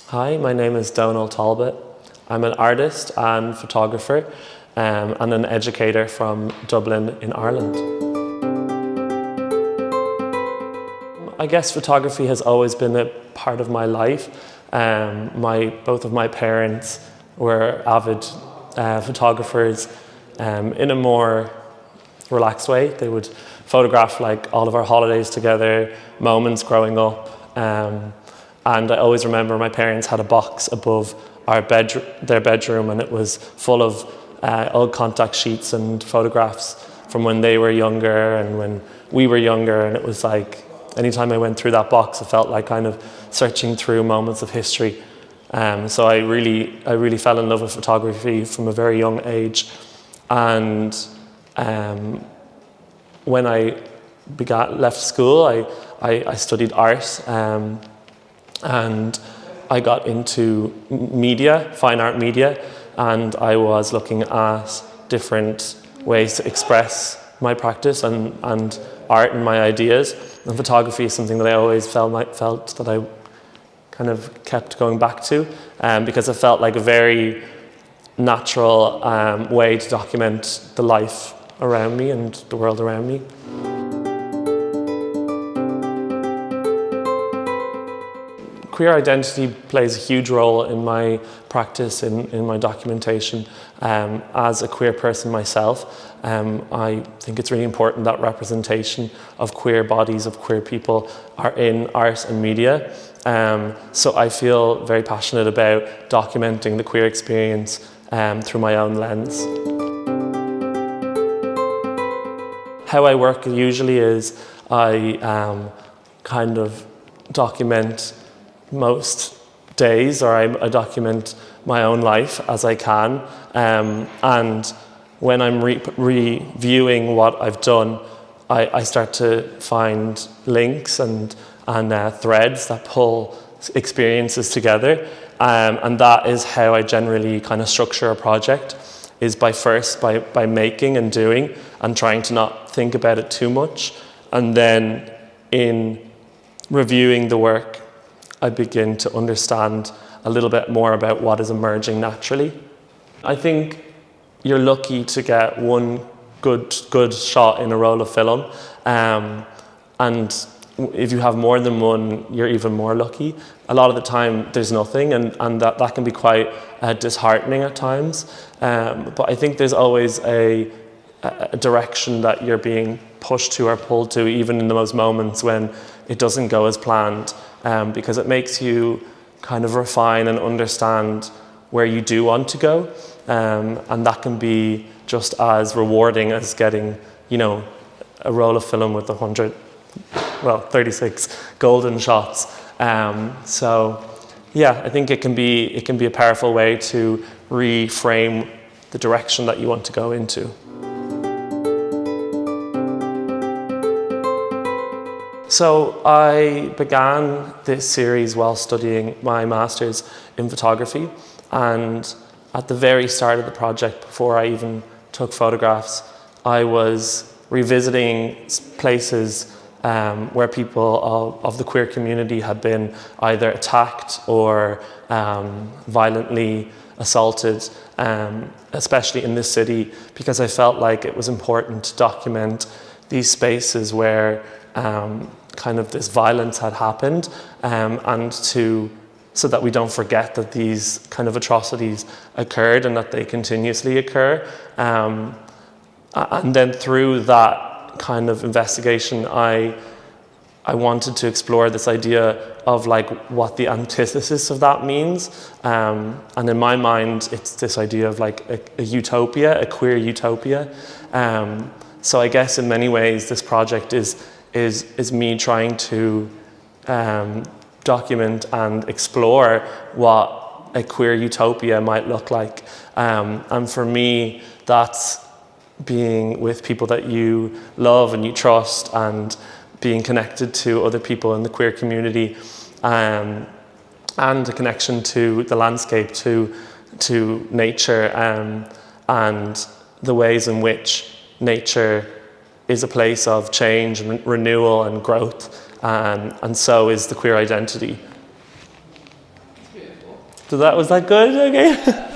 Hi, my name is Dònal Talbot. I'm an artist and photographer and an educator from Dublin in Ireland. I guess photography has always been a part of my life. Both of my parents were avid photographers in a more relaxed way. They would photograph like all of our holidays together, moments growing up. And I always remember my parents had a box above their bedroom, and it was full of old contact sheets and photographs from when they were younger and when we were younger. And it was like, anytime I went through that box, it felt like kind of searching through moments of history. So I really fell in love with photography from a very young age. And when I left school, I studied art. And I got into media, fine art media, and I was looking at different ways to express my practice and art and my ideas. And photography is something that I always felt that I kind of kept going back to, because it felt like a very natural way to document the life around me and the world around me. Queer identity plays a huge role in my practice, in my documentation. As a queer person myself, I think it's really important that representation of queer bodies, of queer people, are in art and media. So I feel very passionate about documenting the queer experience through my own lens. How I work usually is I kind of document most days, or I document my own life as I can, and when I'm reviewing what I've done, I start to find links and threads that pull experiences together, and that is how I generally kind of structure a project, is by making and doing and trying to not think about it too much, and then in reviewing the work I begin to understand a little bit more about what is emerging naturally. I think you're lucky to get one good shot in a roll of film, and if you have more than one, you're even more lucky. A lot of the time there's nothing, and that can be quite disheartening at times, but I think there's always a direction that you're being pushed to or pulled to, even in the most moments when it doesn't go as planned, because it makes you kind of refine and understand where you do want to go, and that can be just as rewarding as getting, a roll of film with 36 golden shots. So yeah, I think it can be a powerful way to reframe the direction that you want to go into. So I began this series while studying my master's in photography, and at the very start of the project, before I even took photographs, I was revisiting places where people of the queer community had been either attacked or violently assaulted, especially in this city, because I felt like it was important to document these spaces where kind of this violence had happened, so that we don't forget that these kind of atrocities occurred and that they continuously occur. And then through that kind of investigation, I wanted to explore this idea of like what the antithesis of that means. And in my mind, it's this idea of like a utopia, a queer utopia. So I guess in many ways, this project is me trying to document and explore what a queer utopia might look like. And for me, that's being with people that you love and you trust, and being connected to other people in the queer community, and a connection to the landscape, to nature, and the ways in which nature is a place of change and renewal and growth, and so is the queer identity. Was that good? Okay.